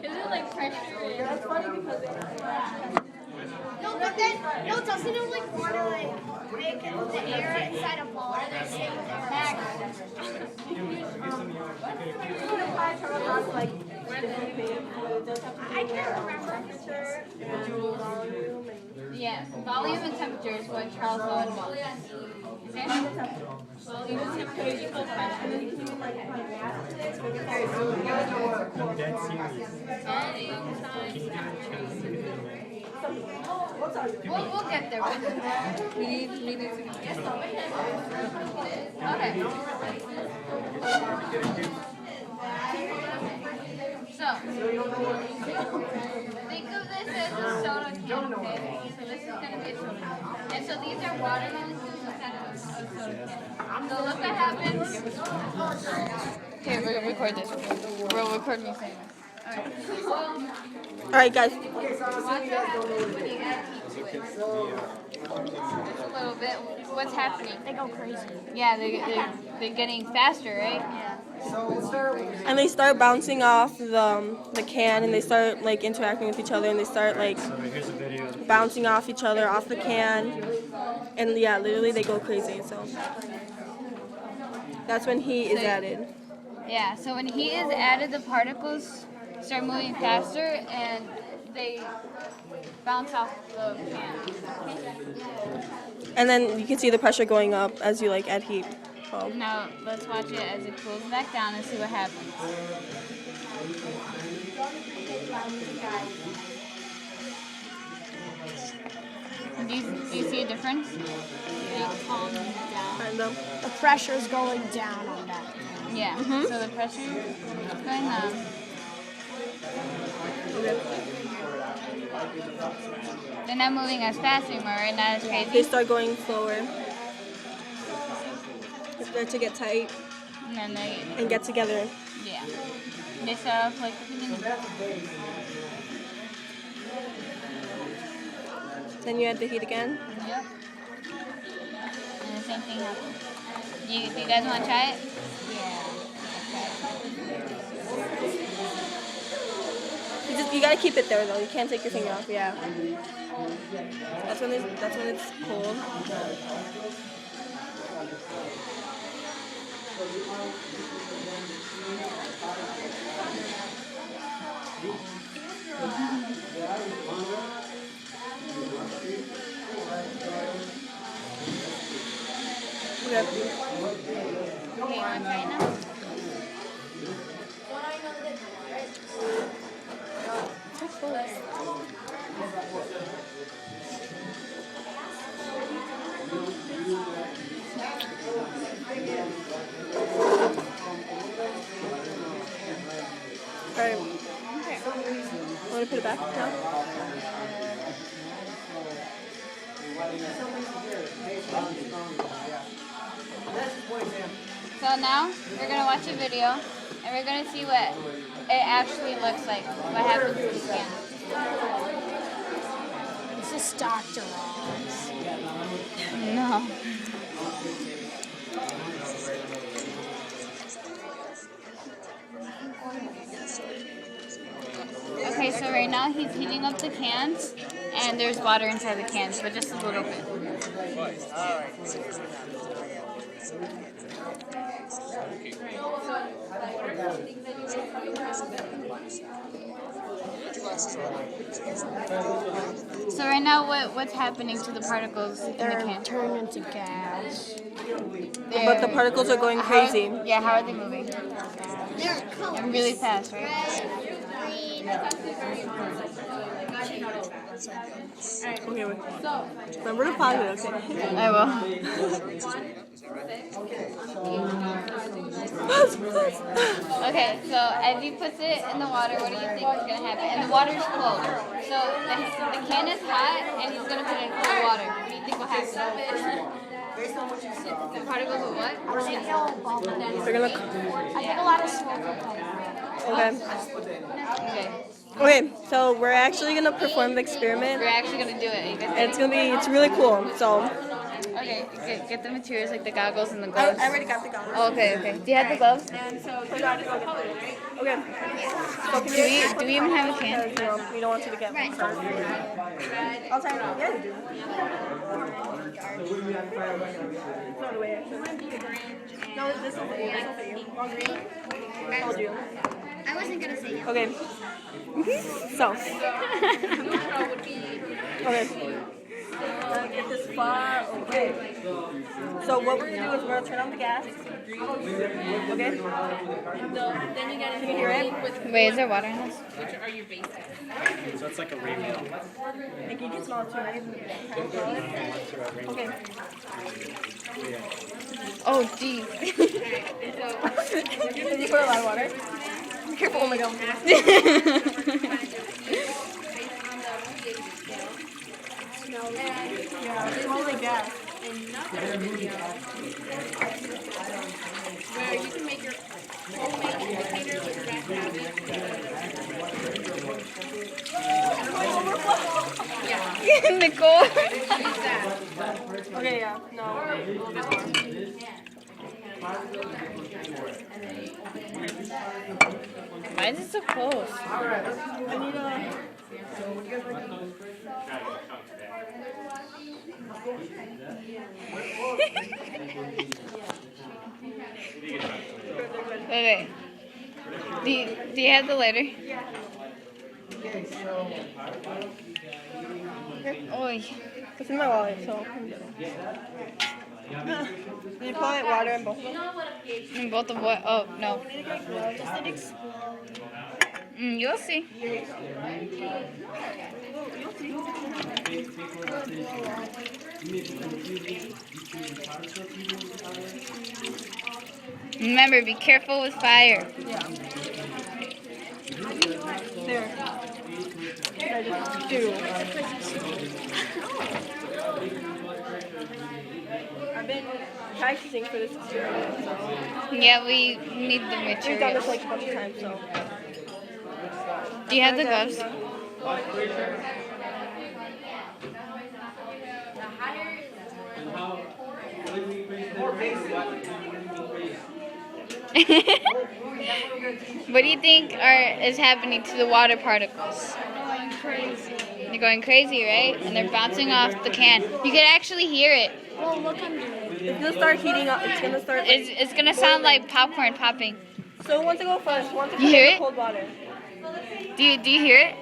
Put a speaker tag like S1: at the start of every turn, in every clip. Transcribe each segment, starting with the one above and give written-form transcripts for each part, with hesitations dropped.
S1: Is it like pressure?
S2: That's funny because
S3: No, but then, no, doesn't it like want to like make it the air inside a ball and stay with air?
S2: I can't remember.
S1: Yeah, volume and temperature is what Charles Owen wants. Okay? Volume and temperature equals pressure.
S4: I'm dead serious.
S1: We'll get there. We need to get there. Okay. So, think of this as a soda can, okay? So this is going to be a soda can. And so these are water molecules inside of a soda can. So look what happens. Okay, we're going to record this. We'll record me saying this.
S2: Alright, guys.
S1: Watch what happens when you add heat to it. Just a little bit. What's happening?
S3: They go crazy.
S1: Yeah, they're getting faster, right? Yeah.
S2: And they start bouncing off the can, and they start like interacting with each other, and they start like
S4: So here's a video.
S2: bouncing off each other off the can, and yeah, literally they go crazy. So that's when heat is added.
S1: Yeah, so when heat is added, the particles start moving faster and they bounce off the can.
S2: And then you can see the pressure going up as you like add heat. Oh.
S1: Now let's watch it as it cools back down and see what happens. Do you see a difference? It calms down.
S2: Kind of.
S3: The pressure's going down on that.
S1: Yeah, so the pressure is going down. They're not moving as fast anymore, right? Not as
S2: They
S1: crazy.
S2: start going slower. They start to get tight
S1: And then they,
S2: and get together.
S1: yeah. They start off like the beginning.
S2: Then you add the heat again.
S1: Yep. And the same thing happens. Do you guys want to try it? Yeah.
S2: You gotta keep it there though. You can't take your finger off. Yeah. That's when it's cold. Yep.
S1: Okay, you want to try it now?
S2: Alright. Want to put it back now?
S1: So now we're going to watch a video and we're going to see what it actually looks like. What happens to the can.
S3: This is Dr. Oz.
S1: No. Okay, so right now he's heating up the cans, and there's water inside the cans, but just a little bit. So right now, what's happening to the particles in the
S3: They're
S1: can?
S3: turning into gas.
S2: But the particles are going crazy.
S1: Yeah, how are they moving?
S3: They're colors.
S1: And really fast, right?
S3: Green.
S2: Okay, wait. Remember to pause it, okay?
S1: I will. Okay, so as he puts it in the water, what do you think is going to happen? And the water's cold. So the can is hot, and he's going to put it in cold water. What do you think will happen? The particles will what?
S3: I think they'll bubble.
S2: They're gonna.
S3: I think a lot of smoke will come out.
S2: Okay.
S1: Okay.
S2: Okay, so we're actually gonna perform the experiment,
S1: We're actually going to do it. You guys
S2: and it's really cool. So
S1: Okay, get the materials like the goggles and the gloves.
S2: I already got the goggles.
S1: Oh, okay. Do you have the gloves?
S2: And so put it on to go get the Okay. So can
S1: Do we even have a can?
S2: Because, we don't want you to get one. I'll try to get it. No, the way No, this will fit you. On green. Told you.
S3: I wasn't gonna say yes.
S2: Okay. So. Okay. Get this far away. So what we're gonna do is we're gonna turn on the gas. Okay. Then you gotta hear it.
S1: Wait, is there water in this?
S4: So it's like a rainbow.
S2: Like you can smell it too, right? Okay.
S1: Oh, geez.
S2: Did you put a lot of water? Careful, oh my god. Yeah, it smells like gas.
S5: Where you can make your homemade indicator with red cabbage.
S1: Nicole.
S5: Use that.
S2: Okay, yeah, no.
S1: Why is it so close?
S2: I need a...
S1: Wait. Do you have the lighter? Oy.
S2: It's in my wallet, so... Did you pour it water in both of them?
S1: In both of what? Oh, no.
S3: Just an explode.
S1: You'll see. Remember, be careful with fire.
S2: Yeah. There. I just do. I've been practicing for this experiment, so...
S1: Yeah, we need the
S2: We've done
S1: materials.
S2: this like a bunch of times, so...
S1: Do you have the gloves? What do you think is happening to the water particles?
S3: Going crazy.
S1: They're going crazy, right? And they're bouncing off the can. You can actually hear it.
S3: Well, look under it.
S2: It's gonna start heating up. It's gonna start...
S1: It's gonna sound like popcorn popping.
S2: So who wants to go first? Who wants to
S1: You
S2: put
S1: hear
S2: in the
S1: it?
S2: cold water?
S1: Do you hear it?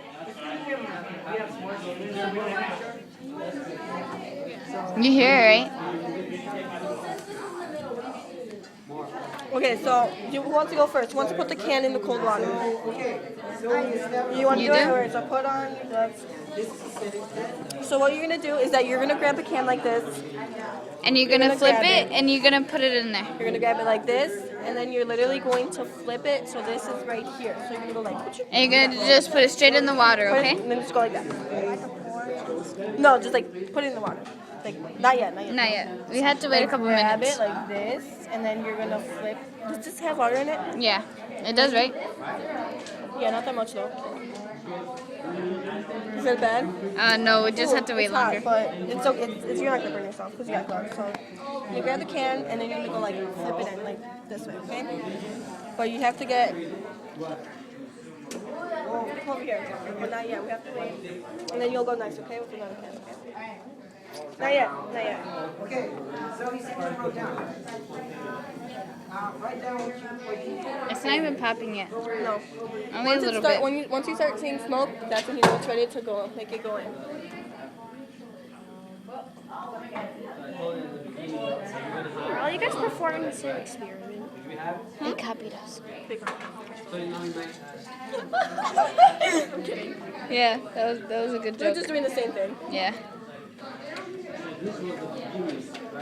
S1: You hear it, right?
S2: Okay, so who wants to go first? Who wants to put the can in the cold water? You want to
S1: You
S2: do it?
S1: do?
S2: Alright, so put on your gloves. So what you're gonna do is that you're gonna grab a can like this.
S1: And you're gonna flip
S2: grab
S1: it, and you're gonna put it in there.
S2: You're gonna grab it like this, and then you're literally going to flip it. So this is right here. So you're gonna go like.
S1: And you're gonna just put it straight in the water,
S2: Put it-
S1: okay?
S2: and then just go like that. No, just like put it in the water. Like not yet, not yet.
S1: Not yet. We had to wait a couple
S2: grab
S1: minutes.
S2: it like this, and then you're gonna flip. Does this have water in it?
S1: Yeah, it does, right?
S2: Yeah, not that much though. Is it bad?
S1: No, we just have to wait
S2: It's hot,
S1: longer.
S2: but it's okay. It's you're not gonna burn yourself because you got gloves. So you grab the can and then you're gonna go like flip it in like this way, okay? But you have to get. Come over here. But not yet. We have to wait, and then you'll go next, okay? With another can, okay? Not yet. Not yet.
S6: Okay, so you said you wrote down. Write down what you
S1: It's not even popping yet.
S2: No.
S1: Only a
S2: Once
S1: little
S2: start,
S1: bit.
S2: once you start seeing smoke, that's when you know it's ready to go. Make it go in.
S3: Are all you guys performing the same experiment?
S1: They copied us.
S2: I'm kidding.
S1: Yeah, that was a good
S2: They're
S1: joke.
S2: just doing the same thing.
S1: Yeah.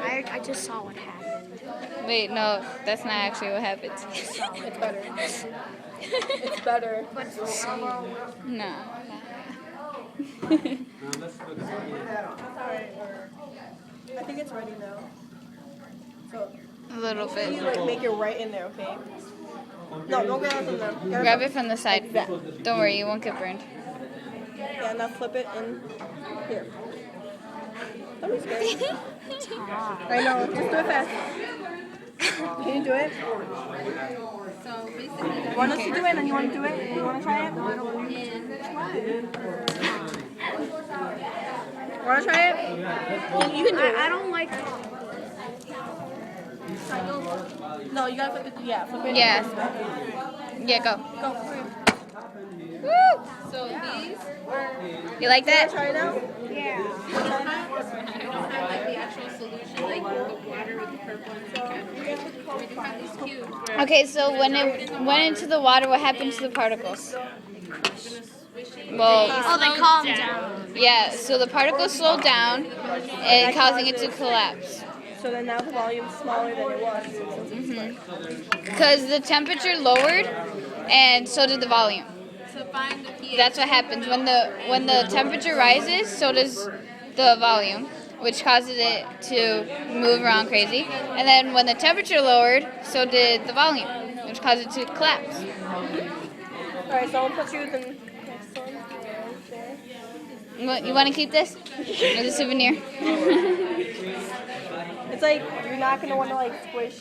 S3: I just saw what happened.
S1: Wait, no, that's not actually what happens.
S2: It's better. It's better.
S3: But it's the same.
S1: No.
S2: Alright. I think it's ready now. So
S1: A little
S2: you
S1: bit.
S2: like make it right in there, okay? No, don't grab it from there.
S1: Grab it from the side. Don't worry, you won't get burned.
S2: Yeah, now flip it in here. Don't be scared. I know. Just do it fast. Can you do it?
S5: So basically,
S2: You want us to do it and then you want to do it? You want to try it? Want to try it? You can do it.
S3: I don't like.
S2: No, you gotta flip it. Yeah, flip it.
S1: Yeah. Yeah, go.
S2: Go.
S1: Woo!
S5: so these are.
S1: You like that?
S2: Try it out.
S3: Yeah.
S5: I don't have like the actual solution, like the water with the purple and stuff. We do have these cubes where
S1: Okay, so when it went into the water, what happened to the particles? Well,
S3: Oh, they calm down.
S1: yeah, so the particles slowed down and causing it to collapse.
S2: So then now the volume's smaller than it was. Since it's like,
S1: Because the temperature lowered and so did the volume.
S5: to find the pH.
S1: That's what happens. When the temperature rises, so does the volume, which causes it to move around crazy. And then when the temperature lowered, so did the volume, which caused it to collapse.
S2: alright, so I'll put you the next one. Right there.
S1: You want to keep this as a souvenir?
S2: It's like you're not gonna want to like squish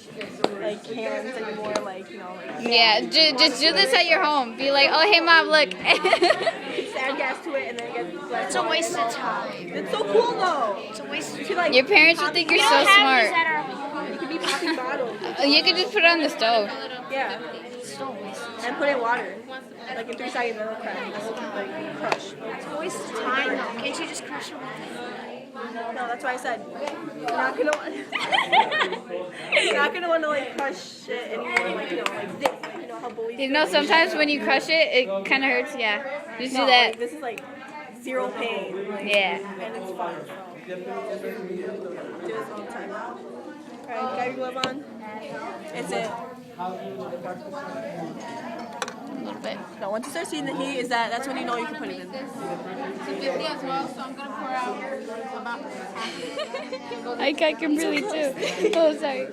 S2: like hands anymore, like you know, like
S1: Yeah, just do this at your home. Be like, oh hey mom, look.
S2: add gas to it and then it gets.
S3: It's a waste of time.
S2: It's so cool though.
S3: It's a waste of
S2: You can, like,
S1: Your parents would think you're
S3: We
S1: so
S3: don't have these
S1: smart.
S3: at our home.
S2: you can be popping bottles.
S1: You could just put it on the stove.
S2: Yeah,
S3: Still a waste.
S2: and put in water. Like in 3 seconds, it'll crack. Like crush.
S3: It's a waste of time though. Can't you just crush it?
S2: No, that's why I said you're not gonna want. You're not gonna want to like crush it anymore, like you know, like this. Like, you know how bullies.
S1: You know, sometimes when you crush it, it kind of hurts. Yeah, just do
S2: No,
S1: that.
S2: like, this is like zero pain. Like,
S1: Yeah.
S2: and it's fun. So. Do this all the time. Alright, got your glove on. It's it.
S1: A little bit.
S2: No, once you start seeing the heat, that's when you know you can put it in.
S5: It's a 50 as well, so I'm gonna pour out about.
S1: I got Kimberly too. Oh, sorry.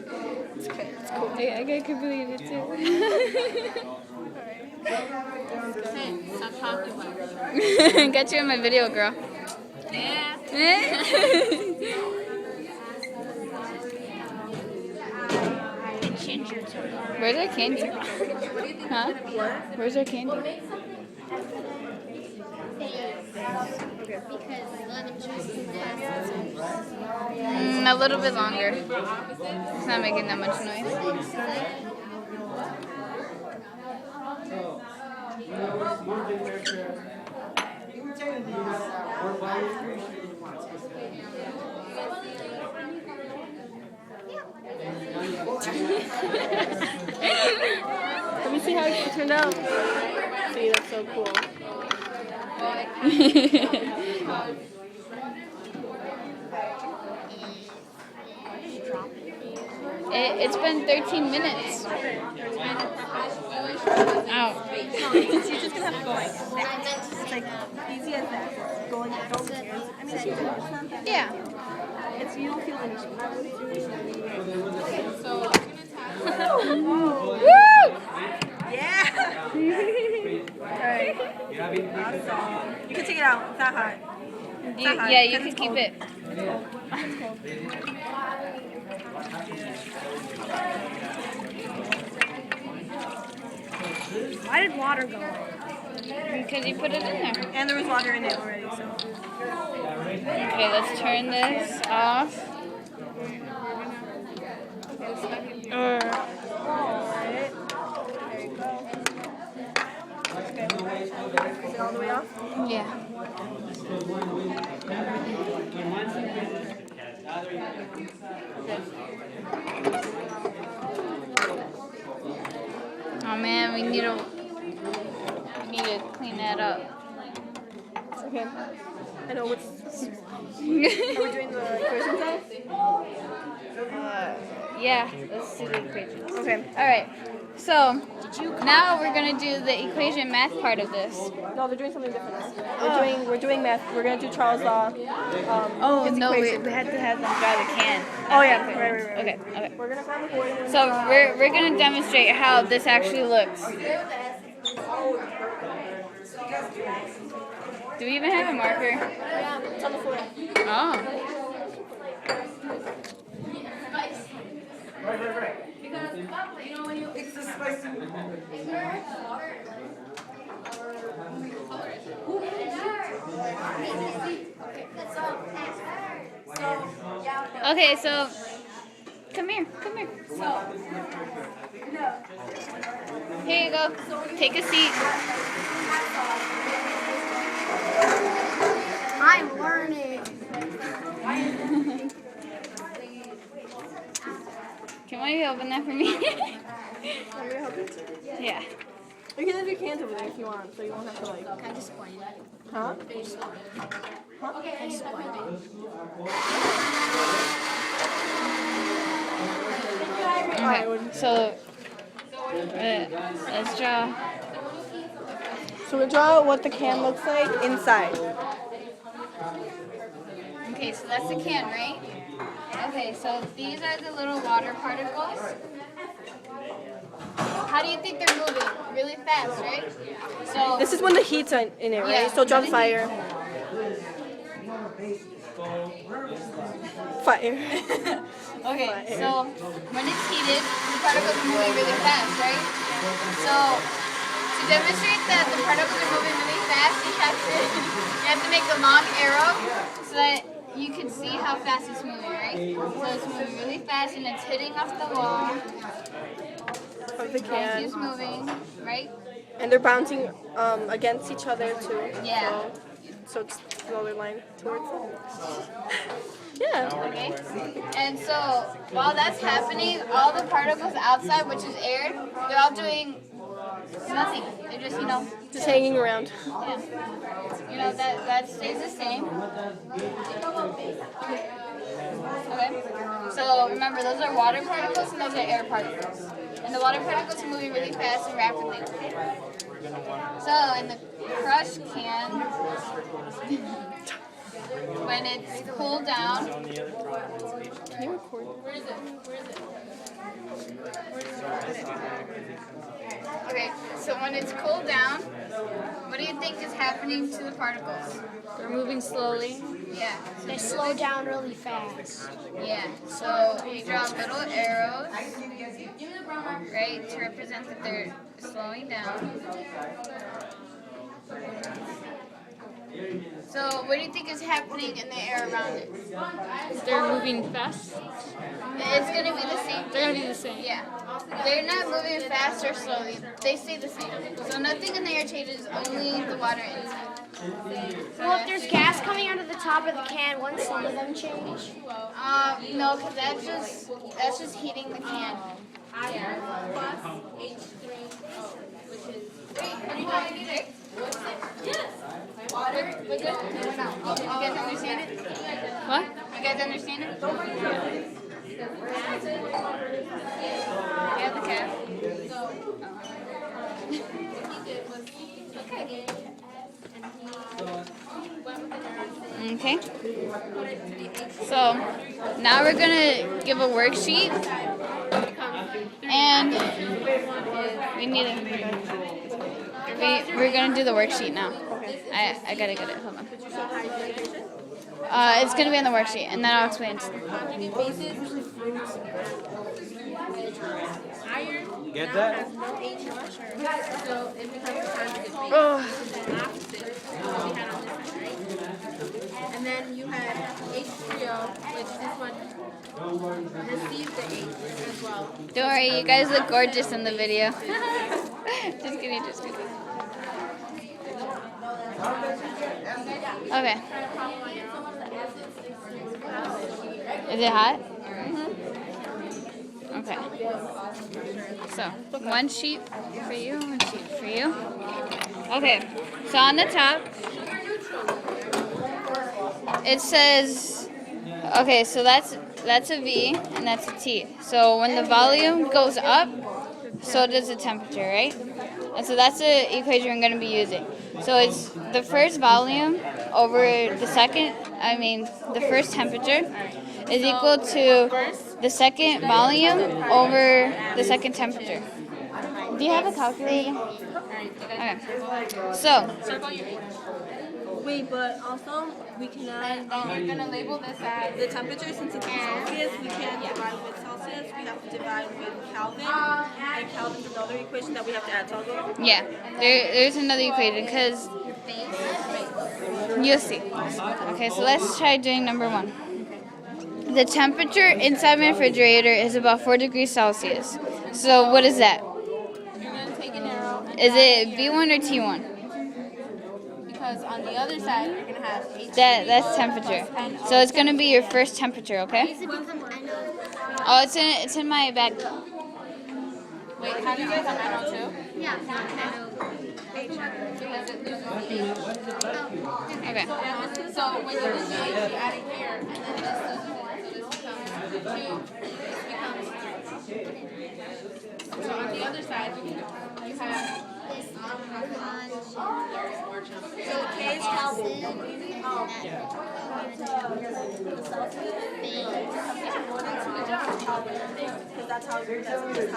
S1: It's cool. I got Kimberly in it too.
S5: Hey, stop talking about it.
S1: Got you in my video, girl.
S5: Yeah.
S3: Ginger too.
S1: Where's our candy? Huh? Where's our candy? A little bit longer. It's not making that much noise.
S2: Let me see how it turned out. See, that's so cool.
S1: It's been 13 minutes. Ow.
S2: You're just gonna have to go like that. It's like easy as that. Go like that. I mean, it's not that.
S1: Yeah.
S2: It's you don't feel any
S5: So I'm gonna tap.
S1: Woo!
S2: Yeah. Alright. Awesome. You can take it out. It's not hot.
S1: Yeah, you can keep it.
S3: Why did water go?
S1: Because you put it in there.
S2: And there was water in it already, so.
S1: Okay, let's turn this off.
S2: Alright. There you go. Okay. Is it all the way off?
S1: Yeah. Oh man, we need to clean that up.
S2: Okay. I know what's. Are we doing the equation test?
S1: Yeah, let's do the equations.
S2: Okay.
S1: All right. So now we're gonna do the equation math part of this.
S2: No, they're doing something different. We're doing math. We're gonna do Charles' law.
S1: Oh
S2: his
S1: no, we
S2: equation.
S1: had to have them draw the can.
S2: Oh yeah. Right.
S1: Okay. Okay.
S2: We're gonna grab the board. And
S1: So we're gonna demonstrate how this actually looks. Do we even have a marker?
S2: Yeah, it's on the floor.
S1: Oh.
S6: Right. It's the spicy.
S1: Okay, so come here. Here you go. Take a seat.
S3: I'm learning.
S1: Can one of you open that for me?
S2: Want me to help you?
S1: Yeah.
S2: You can leave your cans over there if you want, so you won't have to like.
S3: I just explained it.
S2: Huh?
S3: I just explained it.
S1: Okay. So let's draw.
S2: So we draw what the can looks like inside.
S1: Okay, so that's the can, right? Okay, so these are the little water particles. How do you think they're moving? Really fast, right? So
S2: This is when the heat's in it, right?
S1: Yeah.
S2: So draw the fire. Fire.
S1: okay, so when it's heated, the particles are moving really fast, right? So to demonstrate that the particles are moving really fast, you have to make a long arrow so that you can see how fast it's moving, right? So it's moving really fast and it's hitting off the wall.
S2: Of the
S1: It
S2: can.
S1: keeps moving, right?
S2: And they're bouncing against each other too.
S1: Yeah.
S2: So it's slowly line towards it. Yeah.
S1: Okay. And so while that's happening, all the particles outside, which is air, they're all doing nothing. They're just,
S2: Just hanging around.
S1: yeah. That stays the same. Okay. So remember, those are water particles and those are air particles. And the water particles are moving really fast and rapidly. So in the crush can, when it's cooled down,
S2: Can you record?
S1: where is it? Okay, so when it's cooled down, what do you think is happening to the particles?
S5: They're moving slowly.
S1: Yeah.
S3: They slow down really fast.
S1: Yeah. So we draw little arrows, right, to represent that they're slowing down. So what do you think is happening in the air around it?
S5: They're moving fast.
S1: It's going to be the same.
S5: They're gonna be the same.
S1: Yeah. They're not moving fast or slowly. They stay the same. So nothing in the air changes, only the water inside.
S3: Well, if there's gas coming out of the top of the can, wouldn't some of them change?
S1: No, because that's just heating the can. You guys understand it?
S5: What?
S1: You guys understand it? Yeah, the cat. Okay. So now we're gonna give a worksheet, and we're gonna do the worksheet now. I gotta get it. Hold on. It's gonna be on the worksheet, and then I'll explain.
S5: Iron
S4: Get
S5: now
S4: that?
S5: has no H in it, so it becomes a conjugate base.
S2: Oh.
S5: The opposite is what we had on this one, right? And then you have H3O, which this one receives the H as well.
S1: Don't worry, you guys look gorgeous in the video. Just kidding. Okay. Is it hot? Okay. So, one sheet for you, one sheet for you. Okay. So on the top, it says, okay, so that's a V and that's a T. So when the volume goes up, so does the temperature, right? And so that's the equation we're going to be using. So it's the first volume over the first temperature is equal to the second volume over the second temperature. Do you have a calculator? Okay. So,
S5: Circle your H.
S2: Wait, but also we cannot.
S5: And you're gonna label this as
S2: The temperature, since it's in Celsius, we can't divide with Celsius. We have to divide with Kelvin, and Kelvin's another equation that we have to add. So I'll go.
S1: Yeah, there's another equation because you'll see. Okay, so let's try doing number 1. The temperature inside my refrigerator is about 4 degrees Celsius. So what is that?
S5: you're gonna take an arrow. And
S1: Is
S5: down
S1: it
S5: here,
S1: V1 or T1?
S5: Because on the other side you're gonna have H.
S1: That's temperature. So it's gonna be your first temperature, okay?
S3: Does it become NO?
S1: Oh, it's in my bag.
S5: Wait, how do you guys have NO2?
S3: Yeah, not NO.
S5: Because it loses the H.
S1: Okay.
S5: So when you lose the H, you add it here, and then this loses it. So this becomes 2. This becomes 3. So on the other side, you have
S3: This
S2: So K is Kelvin. Because that's how we have to do it.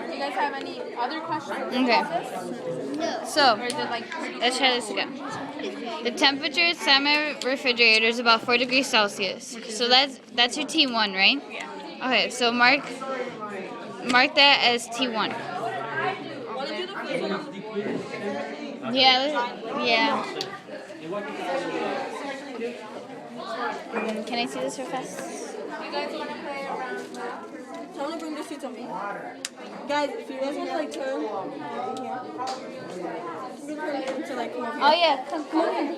S5: Do you guys have any other questions?
S1: Okay. So
S5: Or is it like
S1: let's try this again. The temperature inside my refrigerator is about 4 degrees Celsius. So that's your T1, right? Yeah. Okay, so mark that as T1. Yeah. Can I see this real fast?
S5: you guys want to play around?
S2: Tell me bring this to me. Guys, if you guys want to like turn here, you can turn it into like come over here.
S1: Oh yeah, come here.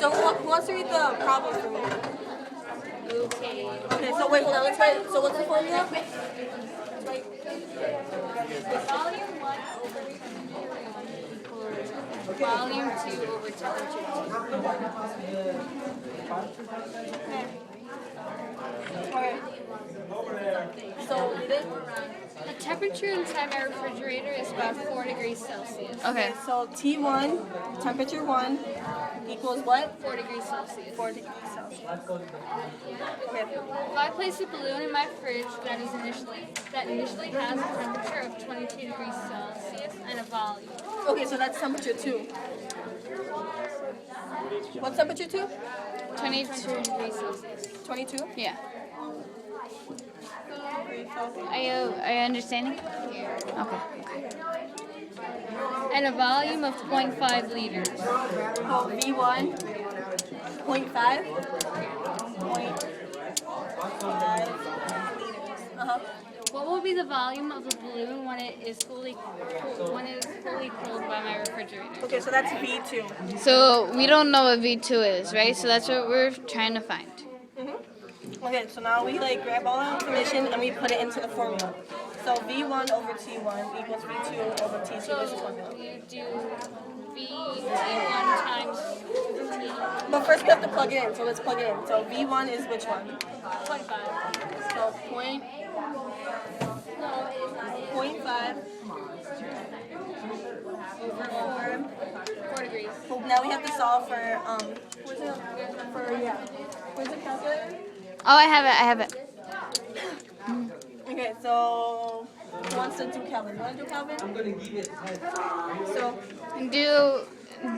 S2: So who wants to read the problem for me? Okay, so wait, hold on, let's write. So what's the formula? Right.
S1: Volume 2 over temperature 2.
S2: Okay. So read it.
S1: The temperature inside my refrigerator is about 4 degrees Celsius.
S2: Okay, so T1, temperature 1, equals what?
S1: 4 degrees Celsius.
S2: 4 degrees Celsius. Okay.
S1: If I place a balloon in my fridge that initially has a temperature of 22 degrees Celsius and a volume.
S2: Okay, so that's temperature 2. What's temperature 2?
S1: 22 degrees Celsius.
S2: 22?
S1: Yeah. Are you understanding? Okay. And a volume of 0.5 liters.
S2: Oh, V1, 0.5. 0.5 liters.
S1: What will be the volume of the balloon when it is fully cooled by my refrigerator?
S2: Okay, so that's V2.
S1: So we don't know what V2 is, right? So that's what we're trying to find.
S2: Okay, so now we like grab all that information and we put it into the formula. So V1 over T1 equals V2 over T2.
S1: So
S2: This is formula.
S1: you do V1 times
S2: But first we have to plug it in, so let's plug it in. So V1 is which one?
S1: 0.5.
S2: So point 0.5 over 4.
S1: 4 degrees.
S2: Well, now we have to solve for what's it for? Yeah. Where's the calculator?
S1: Oh, I have it.
S2: Okay, so who wants to do Kelvin? You want to do Kelvin? I'm gonna give it. So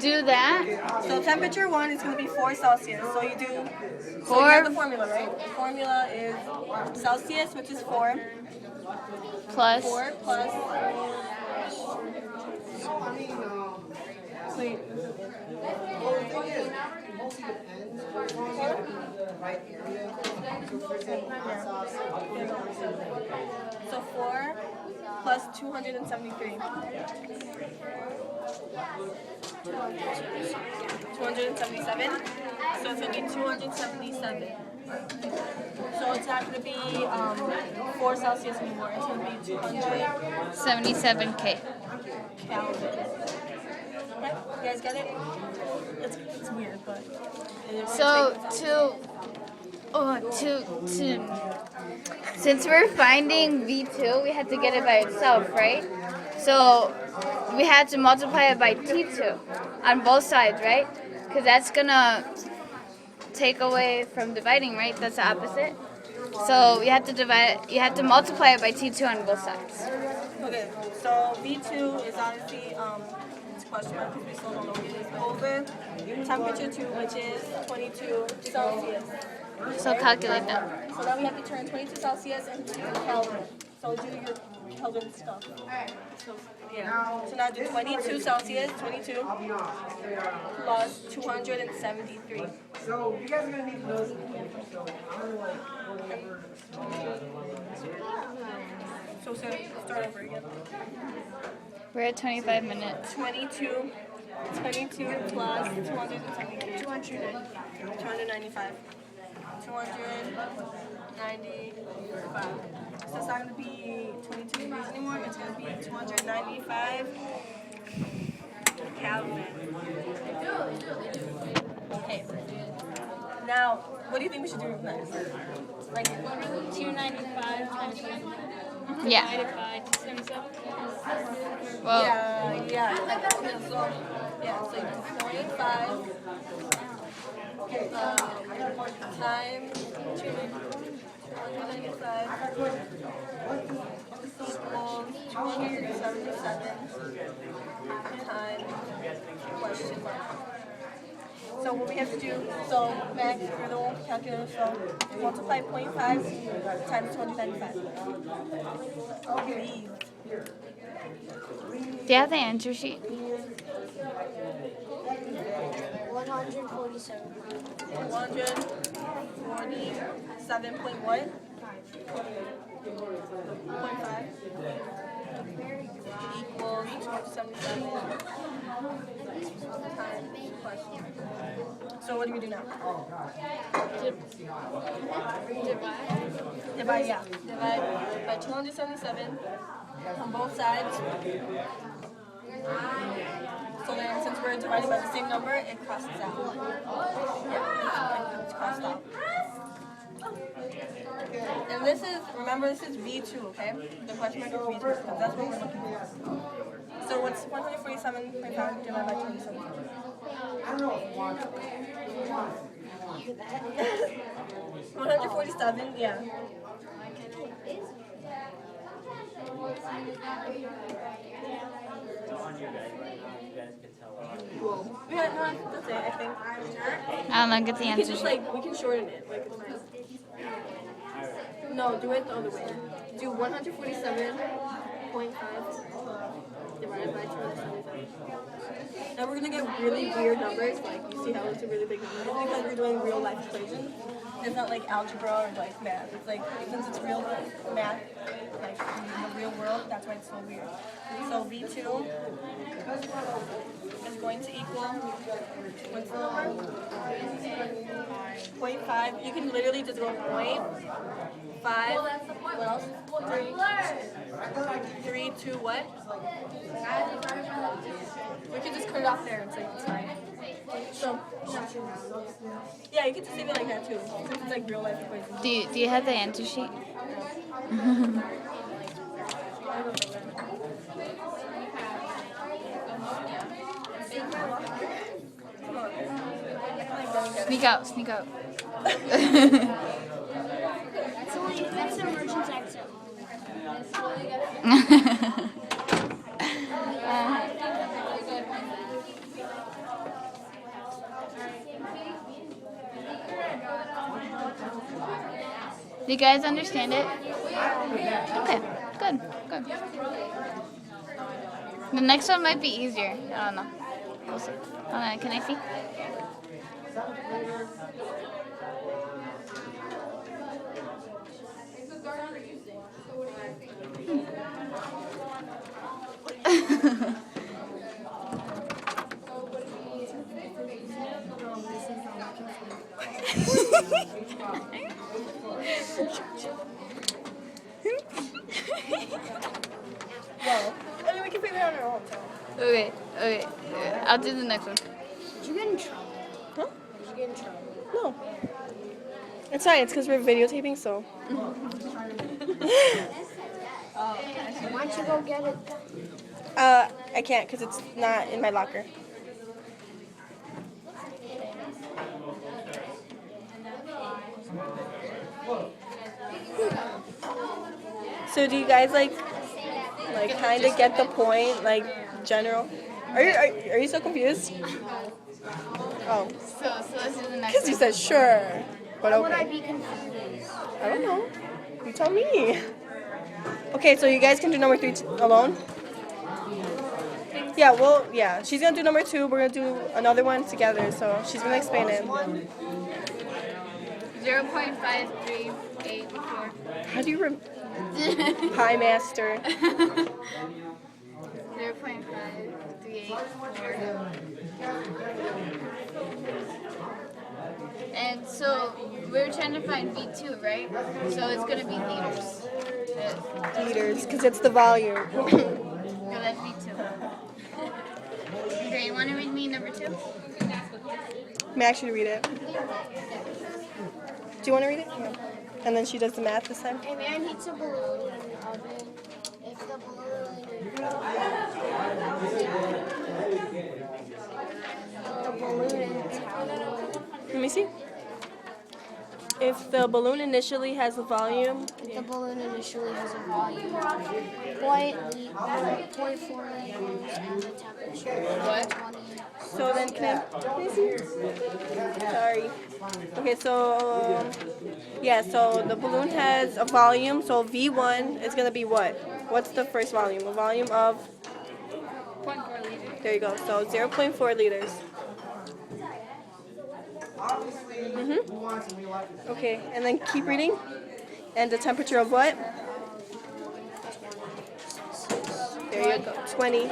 S1: Do that.
S2: So temperature 1 is going to be 4 Celsius. So you do. So
S1: 4.
S2: you have the formula, right? The formula is Celsius, which is 4.
S1: Plus
S2: 4 plus. Wait. So 4 plus 273. 277. So it's going to be 277. So it's not going to be 4 Celsius anymore. It's going to be 200
S1: 77K.
S2: Kelvin. Okay, you guys get it? It's weird, but.
S1: So since we're finding V2, we had to get it by itself, right? So we had to multiply it by T2 on both sides, right? Because that's gonna take away from dividing, right? That's the opposite. So you have to divide. You have to multiply it by T2 on both sides.
S2: Okay, so V2 is obviously it's question mark because we still don't know what it is, over temperature 2, which is 22 Celsius.
S1: So calculate that.
S2: So now we have to turn 22 Celsius into Kelvin. So do your Kelvin stuff. So, yeah. So now do 22 Celsius, 22 plus 273.
S6: So you guys are gonna need to know this. So I'm gonna like go over.
S2: So start over again.
S1: We're at 25 minutes.
S2: 22 plus 273. 295. 295. So it's not going to be 22 degrees anymore. It's going to be 295 Kelvin. Okay. Now, what do you think we should do next? Like
S5: 295 times 1
S1: Yeah.
S5: divided by 277.
S1: Well,
S2: yeah. So you do 0.5 times 295 equals 277 times question mark. So what we have to do, so Max, you're the one with the calculator, so multiply 0.5 times 295. Okay.
S1: do you have the answer sheet?
S3: 147.
S2: 147 point what? 0.5 equals 277 times question. So what do we do now? Divide, yeah. Divide by 277 on both sides. So then since we're divided by the same number, it crosses out. Yeah, it's crossed out. And this is, remember this is V2, okay? The question mark is V2, because that's what we're looking for. So what's 147.5 divided by 27? 147, yeah. Yeah, no, that's it, I think.
S1: I don't know. Get the
S2: We can
S1: answer
S2: just
S1: sheet.
S2: we can shorten it. Like, no, do it the other way. Do 147.5 divided by 277. Now we're gonna get really weird numbers. Like you see how it's a really big number because we're doing real life equations. It's not like algebra or like math. It's like since it's real math, like in the real world, that's why it's so weird. So V2 is going to equal what's the number? 0.5. You can literally just go 0.5. What else? 3, 2, what? We can just cut it off there and say it's fine. So, yeah, you can just leave it like that too. Since it's like real life equations.
S1: Do you have the answer sheet? Sneak out. Sneak out.
S3: That's an emergency exit.
S1: Do you guys understand it? Okay, good. The next one might be easier. I don't know. We'll see. Hold on, can I see?
S2: Well, I mean, we can figure it out on our own.
S1: Okay. I'll do the next one.
S3: Did you get in trouble?
S2: Huh?
S3: Did you get in trouble?
S2: No. It's fine. It's because we're videotaping, so.
S3: Why don't you go get it?
S2: I can't because it's not in my locker. So do you guys like kind of get the point, like general? Are you so confused? Oh,
S1: So this is the next
S2: because you
S1: one.
S2: said sure, but
S3: Would I
S2: okay.
S3: be confused?
S2: I don't know. You tell me. Okay, so you guys can do number 3 alone. Yeah, well, yeah. She's gonna do number 2. We're gonna do another one together. So she's gonna explain it.
S1: 0.5384.
S2: How do you Hi, master.
S1: 0.5384. And so we're trying to find V2, right? So it's gonna be liters.
S2: Liters, because it's the volume.
S1: So that's V2. Okay, you want to read me number 2?
S2: May I actually read it? Do you want to read it? No. And then she does the math this time.
S3: A man heats a balloon in the oven. If the balloon
S2: Let me see. If the balloon initially has a volume,
S3: the balloon initially has a volume of 0.4 liters and the temperature of 20.
S2: so then can I see? Sorry. Okay, so yeah, so the balloon has a volume, so V1 is gonna be what? What's the first volume? A volume of
S1: 0.4 liters.
S2: there you go. So 0.4 liters. Okay, and then keep reading. And the temperature of what? There you go. 20.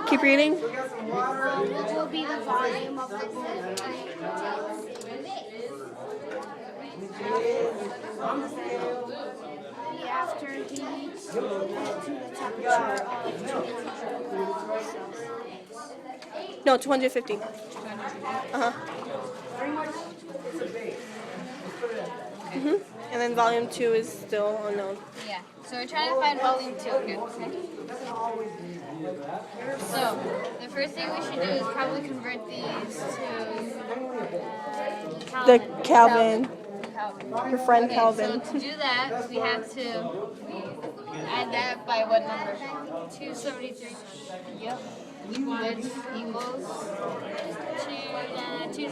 S2: Keep reading.
S3: What will be the volume of the balloon? The afterheat to the temperature of 250.
S2: No, 250. Uh-huh. And then volume 2 is still unknown.
S1: Yeah. So we're trying to find volume 2 again. So the first thing we should do is probably convert these to
S2: The Calvin.
S1: Calvin.
S2: Your friend
S1: Okay,
S2: Calvin.
S1: so to do that, we have to add that by what number? 273. Yep. Which equals 293.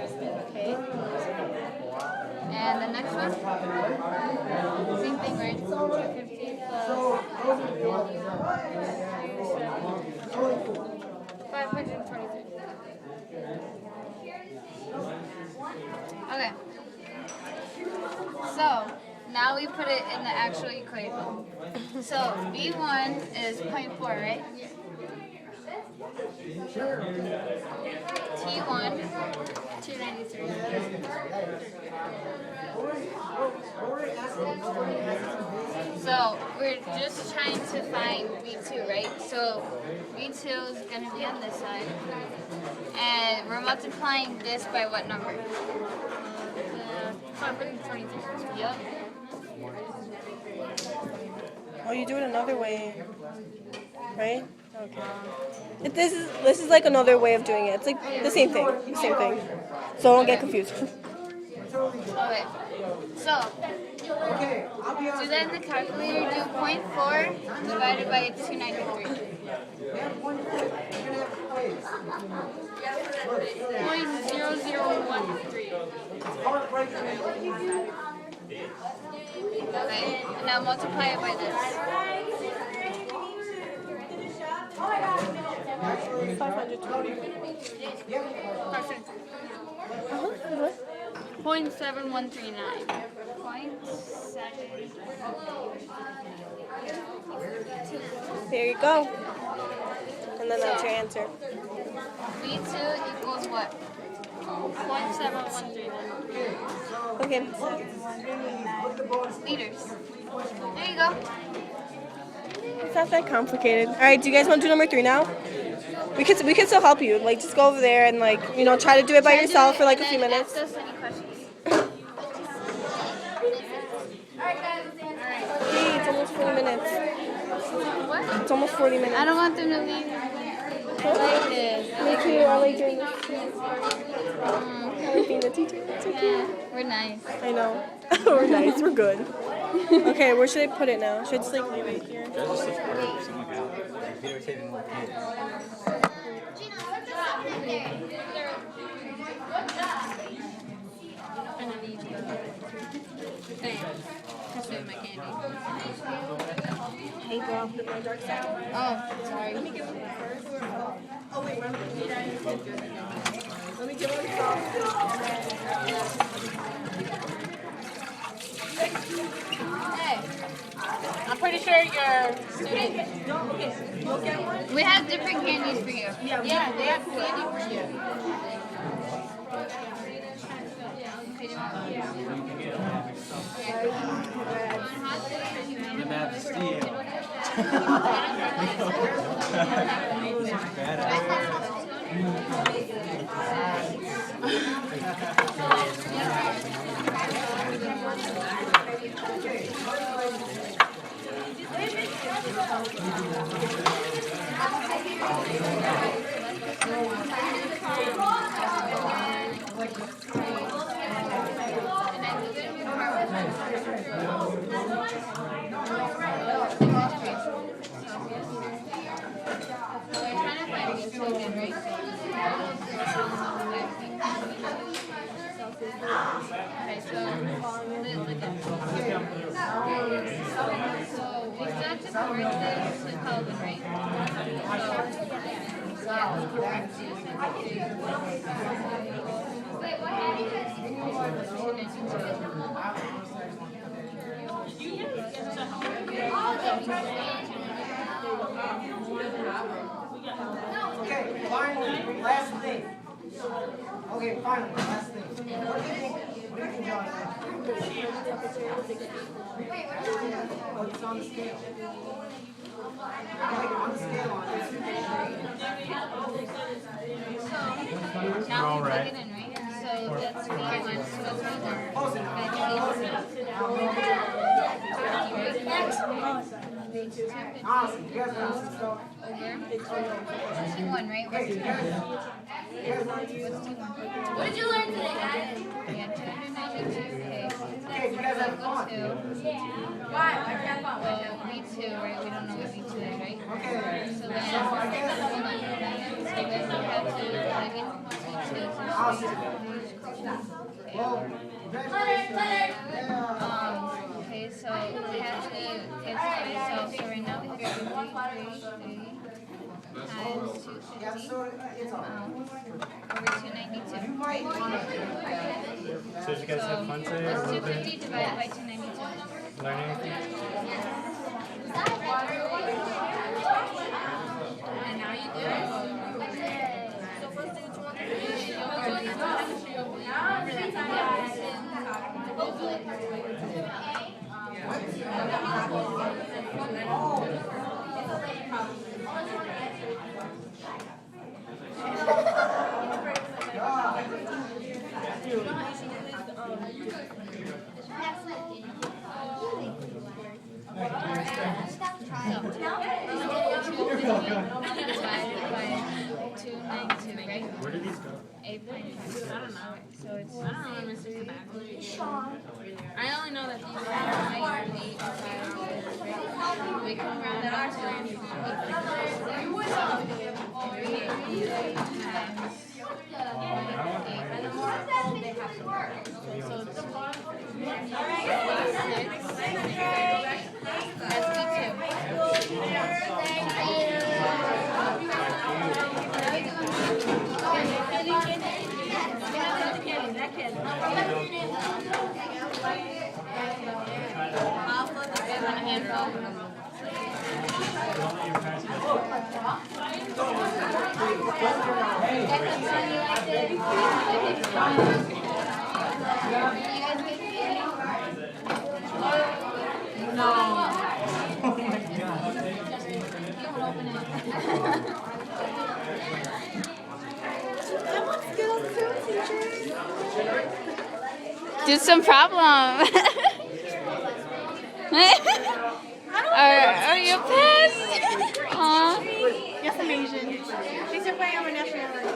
S1: Okay. And the next one? Same thing, right? 250 plus 523. Okay. So now we put it in the actual equation. So V1 is 0.4, right? T1, 293. So we're just trying to find V2, right? So V2 is going to be on this side. And we're multiplying this by what number? 523. Yep.
S2: Oh, you do it another way, right? Okay. This is like another way of doing it. It's like the same thing. Same thing. So don't get confused.
S1: Okay. So do that in the calculator. Do 0.4 divided by 293. 0.0013. Okay. And now multiply it by this.
S2: 520.
S1: 0.7139. 0.7.
S2: There you go. And then that's your answer.
S1: V2 equals what? 0.7139.
S2: Okay.
S1: Liters. There you go.
S2: It's not that complicated. All right. Do you guys want to do number 3 now? We could still help you. Like just go over there and try to do it by yourself for like a few minutes.
S1: Ask us any questions.
S2: Hey, it's almost 40 minutes.
S1: What?
S2: It's almost 40 minutes.
S1: I don't want them to leave. I like this.
S2: Me too. I like doing this.
S1: Okay.
S2: like being a teacher. It's so cute.
S1: Yeah, we're nice.
S2: I know. We're nice. We're good. Okay, where should I put it now? Should I just like leave it here?
S6: That's just like someone can videotaping more kids.
S3: Gina, what's up in there?
S5: And I need you. Damn. Just save my candy.
S2: Hey girl, put my dark side.
S1: Oh, sorry.
S2: Let me get one first. Oh wait, let me get one soft.
S5: Hey, I'm pretty sure you're student.
S2: No, okay. You'll get one.
S1: We have different candies for you.
S2: Yeah,
S5: Yeah, they have candy for you.
S1: Okay, do you want one?
S6: The map is Steve.
S1: Okay, so we still have to convert this to Kelvin, right? Wait, what
S6: Okay, finally, last thing. Okay, finally, last thing. What do you think? What do you think, John? What's on the scale? Like on the scale on it.
S1: now we plug it in, right? So that's me and mine. So that's me then.
S6: Awesome, you guys want some stuff?
S1: Over. T1, right? What's T1? What's T1?
S3: What did you learn today, guys?
S1: Yeah, 292. Okay.
S6: Okay, you guys have fun.
S1: Go to.
S3: Why? Why did you have fun?
S1: Well, V2, right? We don't know what V2 is, right?
S6: Okay.
S1: So then, hold on. So then we have to plug in V2.
S6: Awesome. Well, congratulations.
S1: Okay, so we have to answer myself. So right now we have 3 times 250
S6: Yeah, so it's all right.
S1: over 292, right?
S4: So did you guys have fun today?
S1: What's 250 divided by 292?
S4: Learn anything?
S5: And now you do it. So first do
S1: 292, right?
S4: Where did these go?
S1: 8.5.
S5: I don't know.
S1: So it's
S5: I don't know Mr. Tobacco. I only know that these are 8 or 5. We can round it up to
S1: 2. Do some problem. Are you pissed? Aw.
S2: Yes, I'm Asian. Thanks for playing on my nationality.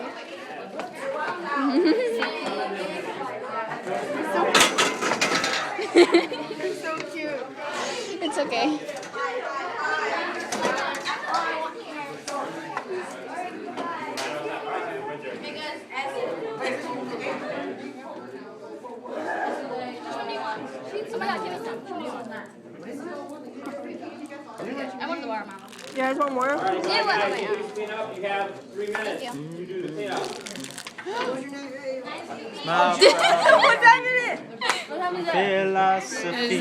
S2: You're so cute.
S1: It's okay. I wanted the watermelon.
S2: You guys want more?
S1: Yeah, what? Oh, wait,
S7: Clean up, you have 3 minutes. You do the cleanup.
S4: Smile.
S2: What time is it?
S4: Philosophy.